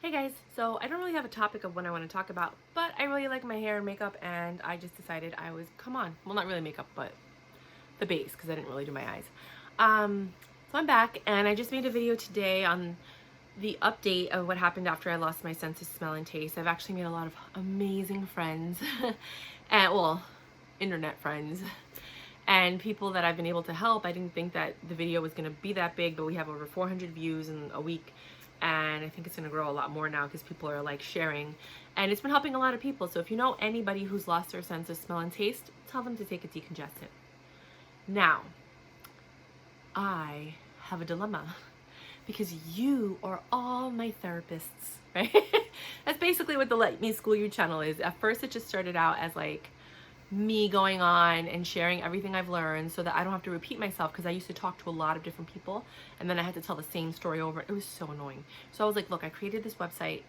Hey guys, so I don't really have a topic of what I want to talk about, but I really like my hair and makeup, and I just decided come on, well, not really makeup, but the base, because I didn't really do my eyes. So I'm back, and I just made a video today on the update of what happened after I lost my sense of smell and taste. I've actually made a lot of amazing friends, and well, internet friends, and people that I've been able to help. I didn't think that the video was going to be that big, but we have over 400 views in a week. And I think it's going to grow a lot more now because people are like sharing, and it's been helping a lot of people. So if you know anybody who's lost their sense of smell and taste, tell them to take a decongestant. Now, I have a dilemma because you are all my therapists, right? That's basically what the Let Me School You channel is. At first, it just started out as like me going on and sharing everything I've learned so that I don't have to repeat myself, because I used to talk to a lot of different people and then I had to tell the same story over. It was so annoying. So I was like, look, I created this website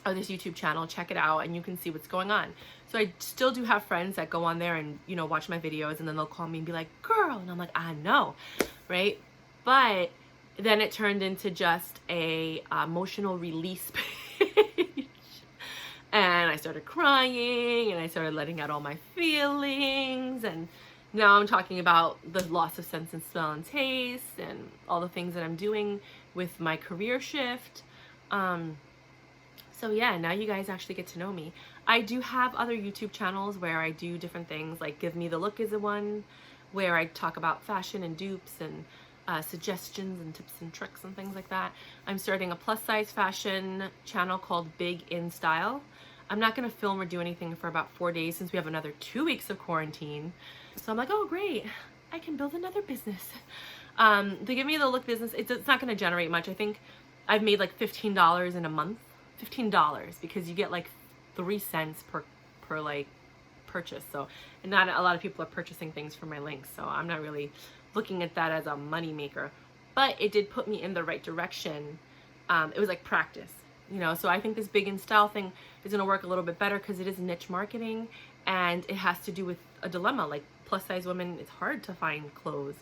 or this YouTube channel, check it out and you can see what's going on. So I still do have friends that go on there and, you know, watch my videos, and then they'll call me and be like, girl, and I'm like, I know, right? But then it turned into just a emotional release page. And I started crying and I started letting out all my feelings, and now I'm talking about the loss of sense and smell and taste and all the things that I'm doing with my career shift. So yeah, now you guys actually get to know me. I do have other YouTube channels where I do different things, like Give Me the Look is the one where I talk about fashion and dupes and suggestions and tips and tricks and things like that. I'm starting a plus size fashion channel called Big in Style. I'm not going to film or do anything for about 4 days since we have another 2 weeks of quarantine. So I'm like, oh great, I can build another business. The Give Me the Look business, it's not going to generate much. I think I've made like $15 in a month. $15, because you get like 3 cents per like purchase. So, and not a lot of people are purchasing things from my links, so I'm not really looking at that as a money maker, but it did put me in the right direction. It was like practice, you know. So I think this Big in Style thing is going to work a little bit better because it is niche marketing, and it has to do with a dilemma. Like plus size women, it's hard to find clothes.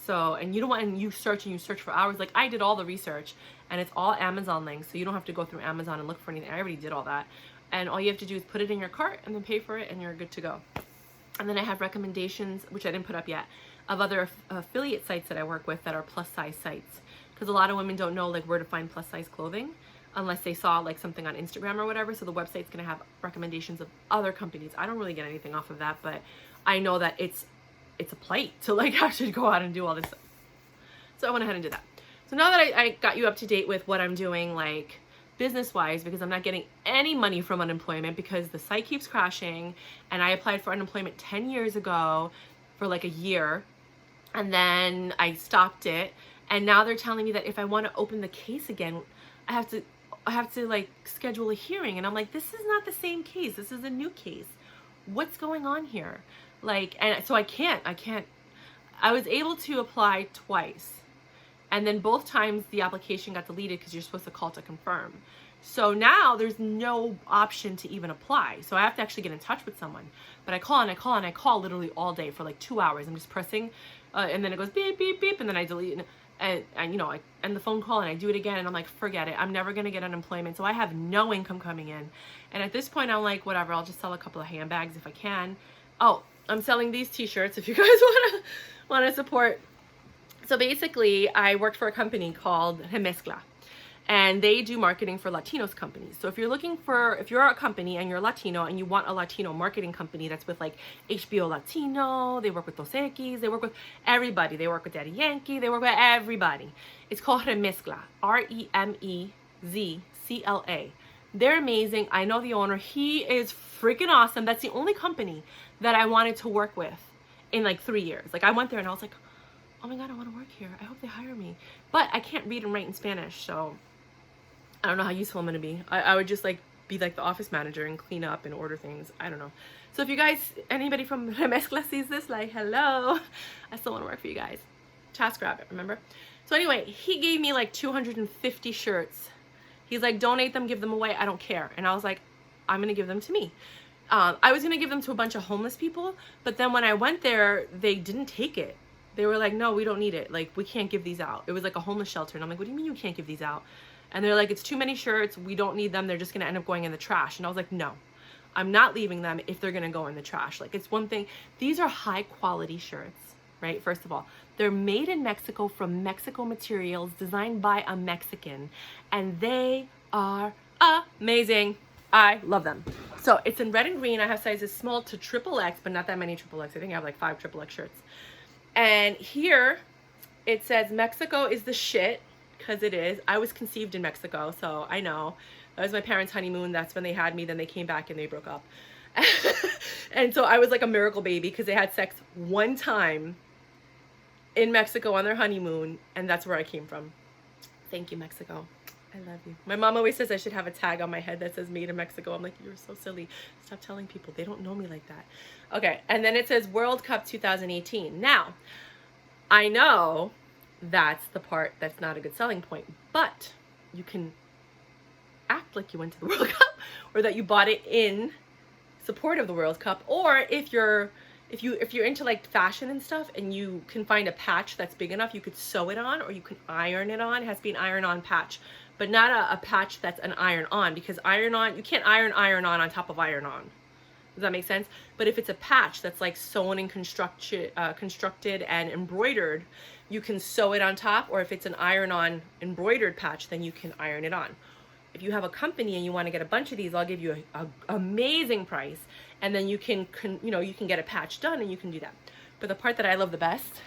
So, and you don't want, and you search for hours. Like I did all the research, and it's all Amazon links, so you don't have to go through Amazon and look for anything. I already did all that, and all you have to do is put it in your cart and then pay for it, and you're good to go. And then I have recommendations, which I didn't put up yet, of other affiliate sites that I work with that are plus size sites, because a lot of women don't know like where to find plus size clothing unless they saw like something on Instagram or whatever. So the website's going to have recommendations of other companies. I don't really get anything off of that, but I know that it's a plight to like actually go out and do all this stuff. So I went ahead and did that. So now that I got you up to date with what I'm doing like business wise, because I'm not getting any money from unemployment because the site keeps crashing, and I applied for unemployment 10 years ago for like a year, and then I stopped it, and now they're telling me that if I want to open the case again, I have to like schedule a hearing, and I'm like, this is not the same case, this is a new case. What's going on here? Like, and so I can't. I was able to apply twice, and then both times the application got deleted because you're supposed to call to confirm. So now there's no option to even apply. So I have to actually get in touch with someone. But I call and I call and I call literally all day for like 2 hours. I'm just pressing, and then it goes beep, beep, beep, and then I delete it. And you know, I end the phone call and I do it again, and I'm like, forget it. I'm never going to get unemployment. So I have no income coming in. And at this point, I'm like, whatever, I'll just sell a couple of handbags if I can. Oh, I'm selling these t-shirts if you guys want to support. So basically, I worked for a company called Temecula, and they do marketing for Latinos companies. So if you're a company and you're Latino and you want a Latino marketing company that's with like HBO Latino, they work with Dos Equis, they work with everybody. They work with Daddy Yankee, they work with everybody. It's called Remezcla, Remezcla. They're amazing. I know the owner. He is freaking awesome. That's the only company that I wanted to work with in like 3 years. Like I went there and I was like, oh my God, I want to work here. I hope they hire me. But I can't read and write in Spanish, so I don't know how useful I'm going to be. I would just like be like the office manager and clean up and order things. I don't know. So if you guys, anybody from Remezcla sees this, like, hello, I still want to work for you guys. Task Rabbit, remember? So anyway, he gave me like 250 shirts. He's like, donate them, give them away. I don't care. And I was like, I'm going to give them to me. I was going to give them to a bunch of homeless people, but then when I went there, they didn't take it. They were like, no, we don't need it. Like, we can't give these out. It was like a homeless shelter. And I'm like, what do you mean you can't give these out? And they're like, it's too many shirts. We don't need them. They're just going to end up going in the trash. And I was like, no, I'm not leaving them if they're going to go in the trash. Like, it's one thing. These are high quality shirts, right? First of all, they're made in Mexico from Mexico materials, designed by a Mexican, and they are amazing. I love them. So it's in red and green. I have sizes small to XXX, but not that many XXX. I think I have like 5 XXX shirts. And here it says Mexico is the shit, because it is. I was conceived in Mexico, so I know. That was my parents' honeymoon. That's when they had me. Then they came back and they broke up. And so I was like a miracle baby, because they had sex one time in Mexico on their honeymoon, and that's where I came from. Thank you, Mexico. I love you. My mom always says I should have a tag on my head that says made in Mexico. I'm like, you're so silly. Stop telling people. They don't know me like that. Okay, and then it says World Cup 2018. Now, I know that's the part that's not a good selling point, but you can act like you went to the World Cup, or that you bought it in support of the World Cup, or if you're into like fashion and stuff and you can find a patch that's big enough, you could sew it on, or you can iron it on. It has to be an iron-on patch, but not a patch that's an iron-on, because iron-on, you can't iron-on on top of iron-on. Does that make sense? But if it's a patch that's like sewn and constructed and embroidered, you can sew it on top, or if it's an iron-on embroidered patch, then you can iron it on. If you have a company and you want to get a bunch of these, I'll give you an amazing price, and then you can get a patch done, and you can do that. But the part that I love the best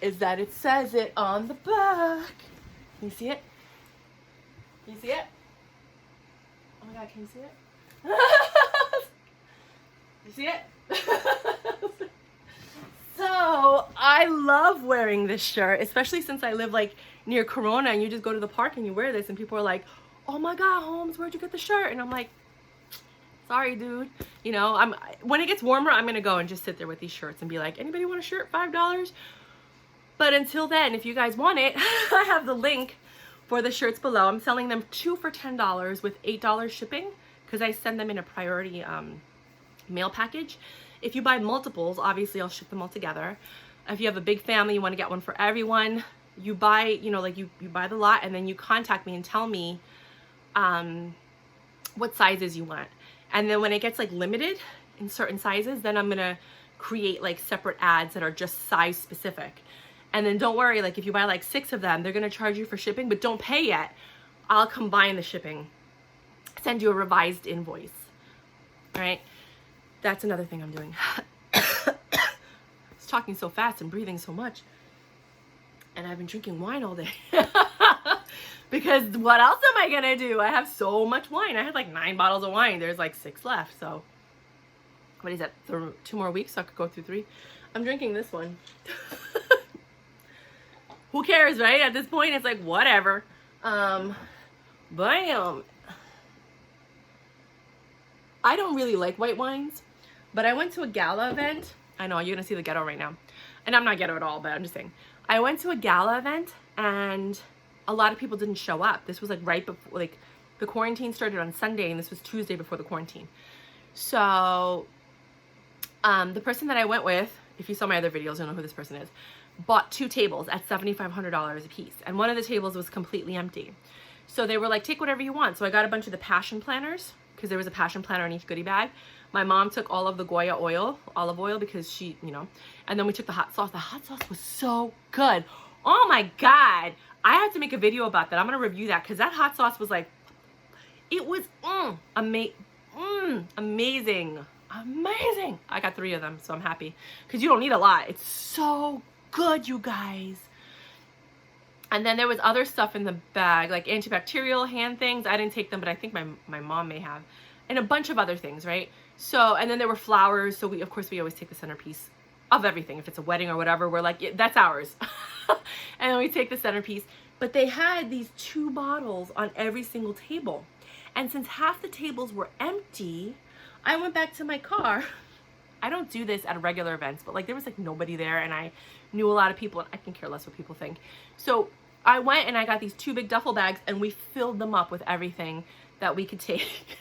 is that it says it on the back. Can you see it? Can you see it? Oh my God, can you see it? You see it? So I love wearing this shirt, especially since I live like near Corona, and you just go to the park and you wear this and people are like, oh my God, Holmes, where'd you get the shirt? And I'm like, sorry, dude. You know, when it gets warmer, I'm gonna go and just sit there with these shirts and be like, anybody want a shirt? $5? But until then, if you guys want it, I have the link for the shirts below. I'm selling them 2 for $10 with $8 shipping, because I send them in a priority mail package. If you buy multiples, obviously I'll ship them all together. If you have a big family, you want to get one for everyone, you buy, you buy the lot, and then you contact me and tell me what sizes you want. And then when it gets like limited in certain sizes, then I'm going to create like separate ads that are just size specific. And then don't worry, like if you buy like 6 of them, they're going to charge you for shipping, but don't pay yet. I'll combine the shipping, send you a revised invoice. All right. That's another thing I'm doing. It's talking so fast and breathing so much. And I've been drinking wine all day. Because what else am I going to do? I have so much wine. I had like 9 bottles of wine. There's like 6 left. So what is that? 2 more weeks so I could go through 3. I'm drinking this one. Who cares, right? At this point, it's like, whatever. Bam. I don't really like white wines, but I went to a gala event. I know, you're going to see the ghetto right now. And I'm not ghetto at all, but I'm just saying. I went to a gala event, and a lot of people didn't show up. This was like right before, like the quarantine started on Sunday, and this was Tuesday before the quarantine. So the person that I went with, if you saw my other videos, you'll know who this person is, bought 2 tables at $7,500 a piece. And one of the tables was completely empty. So they were like, take whatever you want. So I got a bunch of the passion planners, because there was a passion planner in each goodie bag. My mom took all of the Goya olive oil, because she, and then we took the hot sauce. The hot sauce was so good. Oh my God. I have to make a video about that. I'm going to review that, because that hot sauce was like, it was amazing. Amazing. I got 3 of them, so I'm happy, because you don't need a lot. It's so good, you guys. And then there was other stuff in the bag, like antibacterial hand things. I didn't take them, but I think my mom may have. And a bunch of other things, right? So, and then there were flowers. So we always take the centerpiece of everything. If it's a wedding or whatever, we're like, yeah, that's ours. And then we take the centerpiece. But they had these 2 bottles on every single table. And since half the tables were empty, I went back to my car. I don't do this at regular events, but like there was like nobody there, and I knew a lot of people, and I can care less what people think. So I went and I got these 2 big duffel bags, and we filled them up with everything that we could take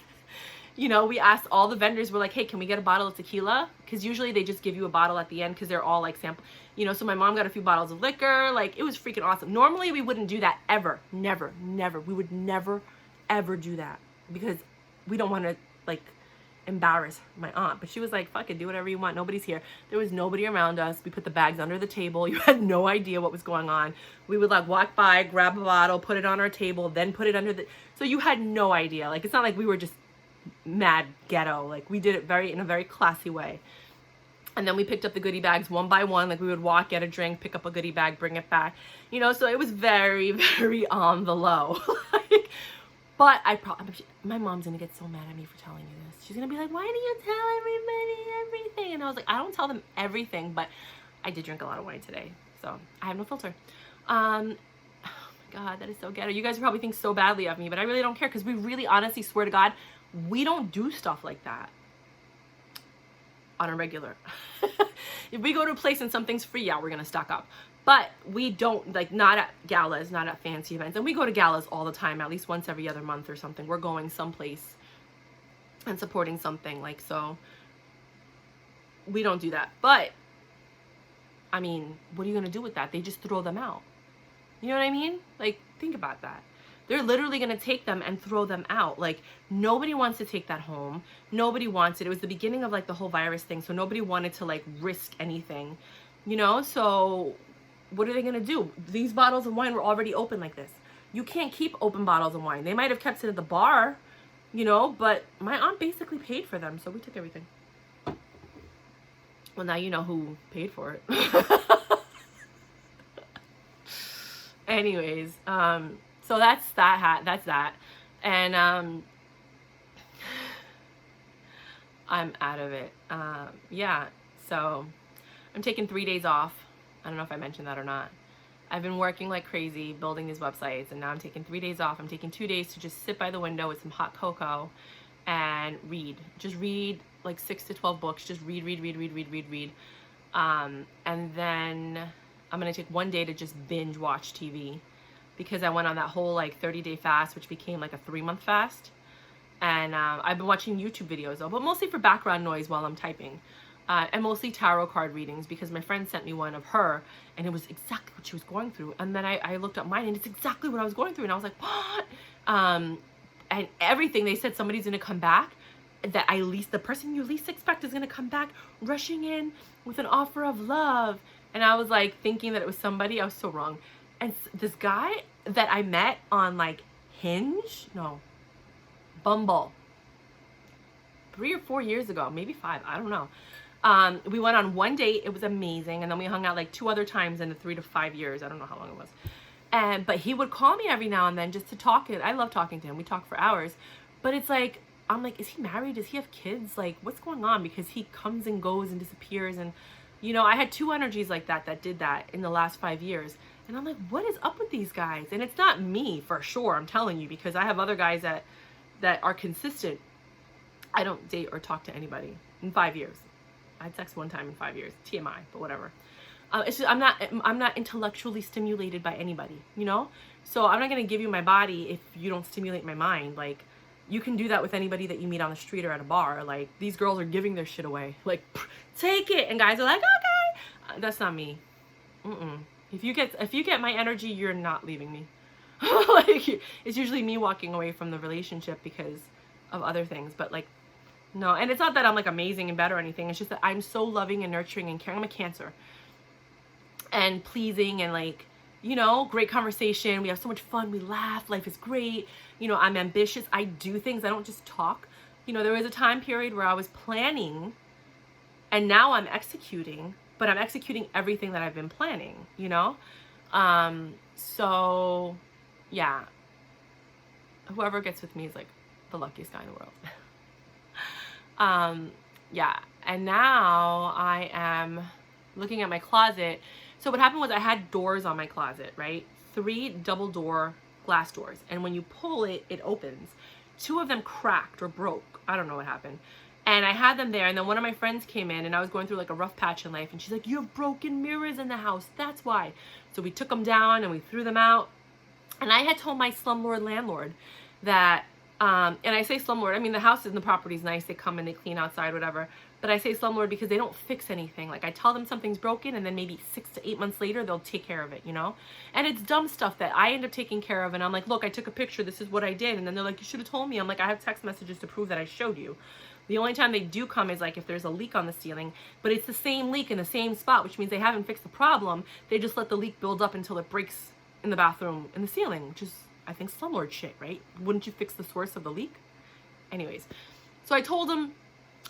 You know, we asked all the vendors, we're like, hey, can we get a bottle of tequila? Because usually they just give you a bottle at the end because they're all like sample, you know, so my mom got a few bottles of liquor. Like, it was freaking awesome. Normally we wouldn't do that ever. Never. We would never, ever do that because we don't want to like embarrass my aunt. But she was like, fuck it, do whatever you want. Nobody's here. There was nobody around us. We put the bags under the table. You had no idea what was going on. We would like walk by, grab a bottle, put it on our table, then put it under the, so you had no idea. Like, it's not like we were just mad ghetto. Like, we did it in a very classy way. And then we picked up the goodie bags one by one. Like, we would walk, get a drink, pick up a goodie bag, bring it back, you know. So it was very, very on the low. Like, but my mom's gonna get so mad at me for telling you this. She's gonna be like, why do you tell everybody everything? And I was like, I don't tell them everything, but I did drink a lot of wine today, so I have no filter. Oh my God, that is so ghetto. You guys probably think so badly of me, but I really don't care, because we really honestly, swear to God, we don't do stuff like that on a regular. If we go to a place and something's free, yeah, we're gonna stock up. But we don't, like, not at galas, not at fancy events. And we go to galas all the time, at least once every other month or something. We're going someplace and supporting something, like, so we don't do that. But I mean, what are you gonna do with that? They just throw them out. You know what I mean? Like, think about that. They're literally gonna take them and throw them out. Like, nobody wants to take that home. Nobody wants it. It was the beginning of like the whole virus thing, so nobody wanted to like risk anything, you know? So what are they gonna do? These bottles of wine were already open like this. You can't keep open bottles of wine. They might have kept it at the bar, you know, but my aunt basically paid for them, so we took everything. Well, now you know who paid for it. Anyways, so that's that. And I'm out of it. Yeah, so I'm taking 3 days off. I don't know if I mentioned that or not. I've been working like crazy building these websites, and now I'm taking 3 days off. I'm taking 2 days to just sit by the window with some hot cocoa and read. Just read like 6 to 12 books. Just read. And then I'm gonna take 1 day to just binge watch TV, because I went on that whole like 30-day fast, which became like a 3-month fast. And I've been watching YouTube videos though, but mostly for background noise while I'm typing. And mostly tarot card readings, because my friend sent me one of her and it was exactly what she was going through. And then I looked up mine and it's exactly what I was going through. And I was like, what? And everything, they said somebody's gonna come back, that the person you least expect is gonna come back rushing in with an offer of love. And I was like thinking that it was somebody. I was so wrong. And this guy that I met on like Bumble, 3 or 4 years ago, maybe 5, I don't know. We went on 1 date. It was amazing. And then we hung out like 2 other times in the 3 to 5 years. I don't know how long it was. But he would call me every now and then just to talk. I love talking to him. We talk for hours. But it's like, I'm like, is he married? Does he have kids? Like, what's going on? Because he comes and goes and disappears. And, you know, I had 2 energies like that did that in the last 5 years. And I'm like, what is up with these guys? And it's not me for sure, I'm telling you, because I have other guys that are consistent. I don't date or talk to anybody in 5 years. I had sex 1 time in 5 years. TMI, but whatever. It's just, I'm not intellectually stimulated by anybody, you know? So I'm not gonna give you my body if you don't stimulate my mind. Like, you can do that with anybody that you meet on the street or at a bar. Like, these girls are giving their shit away. Like, take it. And guys are like, okay. That's not me. If you get my energy, you're not leaving me. Like, it's usually me walking away from the relationship because of other things. But like, no. And it's not that I'm like amazing and better or anything. It's just that I'm so loving and nurturing and caring. I'm a Cancer. And pleasing and like, you know, great conversation. We have so much fun. We laugh. Life is great. You know, I'm ambitious. I do things. I don't just talk. You know, there was a time period where I was planning and now I'm executing, but I'm executing everything that I've been planning, you know? So yeah, whoever gets with me is like the luckiest guy in the world. Yeah. And now I am looking at my closet. So what happened was I had doors on my closet, right? 3 double door glass doors. And when you pull it, it opens. 2 of them cracked or broke. I don't know what happened. And I had them there. And then one of my friends came in and I was going through like a rough patch in life. And she's like, you have broken mirrors in the house. That's why. So we took them down and we threw them out. And I had told my slumlord landlord that And I say slumlord, I mean, the house and the property is nice. They come and they clean outside, whatever. But I say slumlord because they don't fix anything. Like, I tell them something's broken, and then maybe 6 to 8 months later, they'll take care of it, you know? And it's dumb stuff that I end up taking care of. And I'm like, look, I took a picture. This is what I did. And then they're like, you should have told me. I'm like, I have text messages to prove that I showed you. The only time they do come is like if there's a leak on the ceiling, but it's the same leak in the same spot, which means they haven't fixed the problem. They just let the leak build up until it breaks in the bathroom in the ceiling, which is, I think, slumlord shit, right? Wouldn't you fix the source of the leak? Anyways, so I told him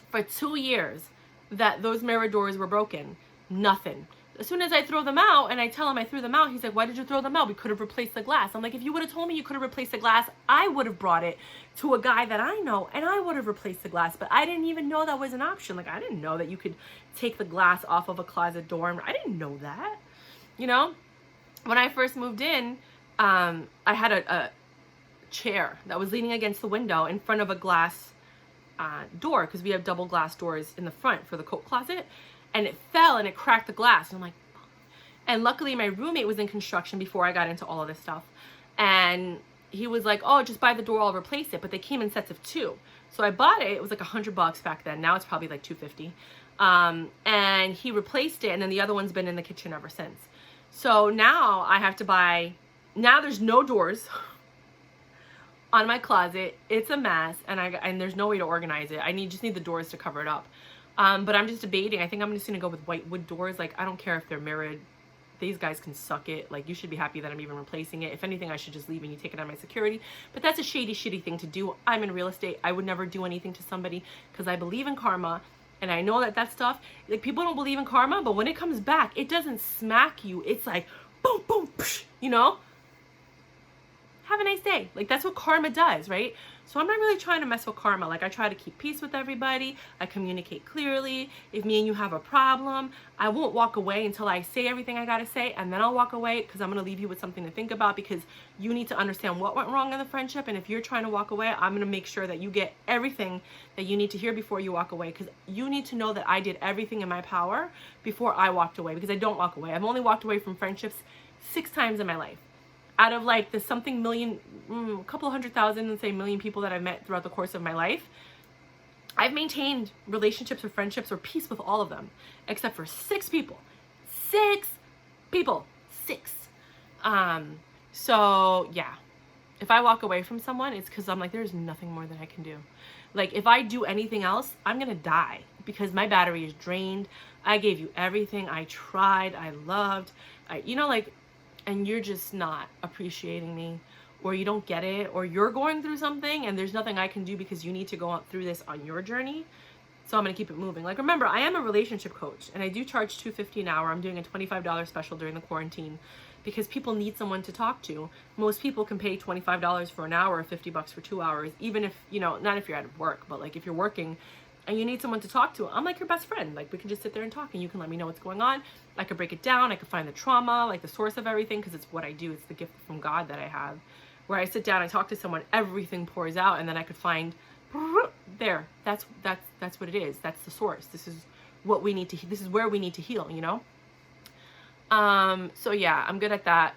for 2 years that those mirror doors were broken. Nothing. As soon as I throw them out and I tell him I threw them out, he's like, why did you throw them out? We could have replaced the glass. I'm like, if you would have told me you could have replaced the glass, I would have brought it to a guy that I know and I would have replaced the glass. But I didn't even know that was an option. Like, I didn't know that you could take the glass off of a closet door. I didn't know that. You know, when I first moved in, I had a chair that was leaning against the window in front of a glass door, because we have double glass doors in the front for the coat closet. And it fell and it cracked the glass. And I'm like, and luckily my roommate was in construction before I got into all of this stuff. And he was like, oh, just buy the door, I'll replace it. But they came in sets of 2. So I bought it. It was like $100 back then. Now it's probably like $250. And he replaced it. And then the other one's been in the kitchen ever since. So now I have to buy, now there's no doors on my closet. It's a mess. And there's no way to organize it. Just need the doors to cover it up. But I'm just debating. I think I'm just going to go with white wood doors. Like, I don't care if they're mirrored. These guys can suck it. Like, you should be happy that I'm even replacing it. If anything, I should just leave and you take it out of my security. But that's a shady, shitty thing to do. I'm in real estate. I would never do anything to somebody because I believe in karma. And I know that stuff, like, people don't believe in karma. But when it comes back, it doesn't smack you. It's like, boom, boom, psh, you know? Have a nice day. Like, that's what karma does, right? So I'm not really trying to mess with karma. Like, I try to keep peace with everybody. I communicate clearly. If me and you have a problem, I won't walk away until I say everything I gotta say, and then I'll walk away because I'm gonna leave you with something to think about, because you need to understand what went wrong in the friendship. And if you're trying to walk away, I'm gonna make sure that you get everything that you need to hear before you walk away, because you need to know that I did everything in my power before I walked away, because I don't walk away. I've only walked away from friendships 6 times in my life. Out of like the something million, a couple 100,000, let's say million people that I've met throughout the course of my life, I've maintained relationships or friendships or peace with all of them, except for 6 people. 6 people. 6. So yeah, if I walk away from someone, it's because I'm like, there's nothing more that I can do. Like, if I do anything else, I'm gonna die because my battery is drained. I gave you everything. I tried. I loved. And you're just not appreciating me, or you don't get it, or you're going through something and there's nothing I can do because you need to go through this on your journey. So I'm going to keep it moving. Like, remember, I am a relationship coach and I do charge $250 an hour. I'm doing a $25 special during the quarantine because people need someone to talk to. Most people can pay $25 for an hour or $50 for 2 hours, even if, not if you're at work, but like if you're working and you need someone to talk to, I'm like your best friend. Like, we can just sit there and talk and you can let me know what's going on. I could break it down. I could find the trauma, like the source of everything, because it's what I do. It's the gift from God that I have, where I sit down, I talk to someone, everything pours out, and then I could find there. That's what it is. That's the source. This is what we need to. This is where we need to heal. So yeah, I'm good at that.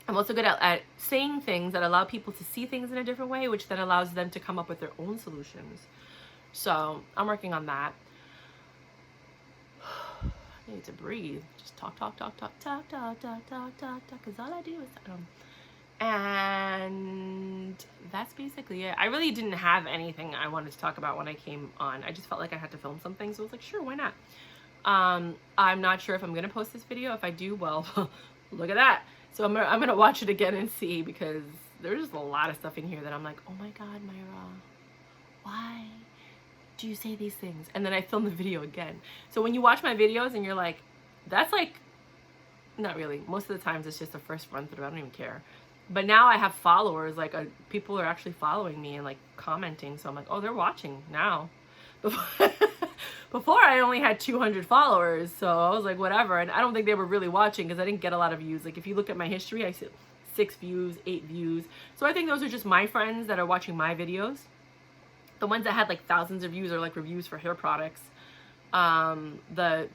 I'm also good at saying things that allow people to see things in a different way, which then allows them to come up with their own solutions. So I'm working on that. I need to breathe. Just talk, because all I do is and that's basically it. I really didn't have anything I wanted to talk about when I came on. I just felt like I had to film something, so I was like, sure, why not? I'm not sure if I'm gonna post this video. If I do, well, look at that. So I'm gonna watch it again and see, because there's a lot of stuff in here that I'm like, oh my God, Myra, why do you say these things? And then I film the video again. So when you watch my videos and you're like, that's like, not really. Most of the times it's just a first run through. I don't even care. But now I have followers, like people are actually following me and like commenting. So I'm like, oh, they're watching now. Before I only had 200 followers. So I was like, whatever. And I don't think they were really watching because I didn't get a lot of views. Like, if you look at my history, I see 6 views, 8 views. So I think those are just my friends that are watching my videos. The ones that had like thousands of views are like reviews for hair products. The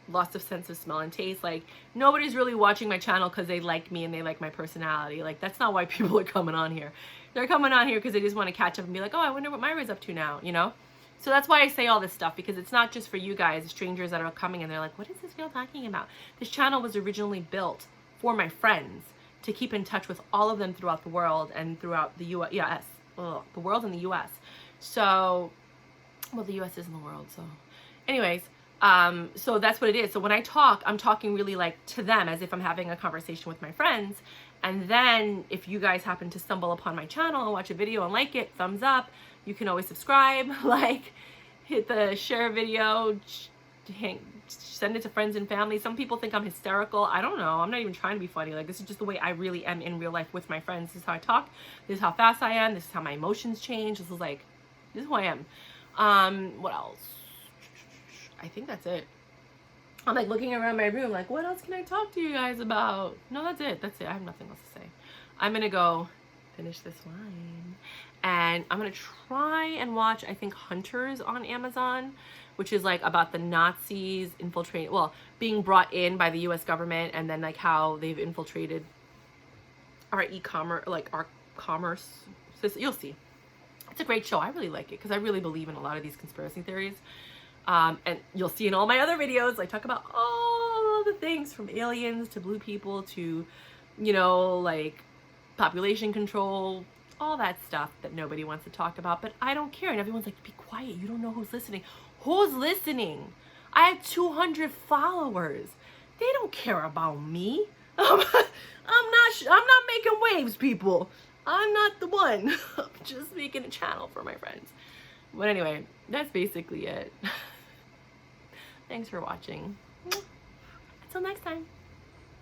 loss of sense of smell and taste. Like, nobody's really watching my channel because they like me and they like my personality. Like, that's not why people are coming on here. They're coming on here because they just want to catch up and be like, oh, I wonder what Myra's up to now, you know? So that's why I say all this stuff, because it's not just for you guys, strangers that are coming and they're like, what is this girl talking about? This channel was originally built for my friends to keep in touch with all of them throughout the world and throughout the U.S. Ugh, the world and the U.S. So, well, the U.S. is in the world, so. Anyways, so that's what it is. So when I talk, I'm talking really like to them as if I'm having a conversation with my friends. And then if you guys happen to stumble upon my channel and watch a video and like it, thumbs up. You can always subscribe, like, hit the share video, send it to friends and family. Some people think I'm hysterical. I don't know. I'm not even trying to be funny. Like, this is just the way I really am in real life with my friends. This is how I talk. This is how fast I am. This is how my emotions change. This is who I am. What else? I think that's it. I'm like looking around my room like, what else can I talk to you guys about? No, that's it. That's it. I have nothing else to say. I'm going to go finish this wine. And I'm going to try and watch, I think, Hunters on Amazon, which is like about the Nazis infiltrating, well, being brought in by the US government, and then like how they've infiltrated our e-commerce, like our commerce system. You'll see. It's a great show. I really like it because I really believe in a lot of these conspiracy theories. And you'll see in all my other videos, I talk about all the things from aliens to blue people to, you know, like population control, all that stuff that nobody wants to talk about, but I don't care. And everyone's like, be quiet. You don't know who's listening. Who's listening? I have 200 followers. They don't care about me. I'm not making waves, people. I'm not the one. I'm just making a channel for my friends. But anyway, that's basically it. Thanks for watching. Until next time.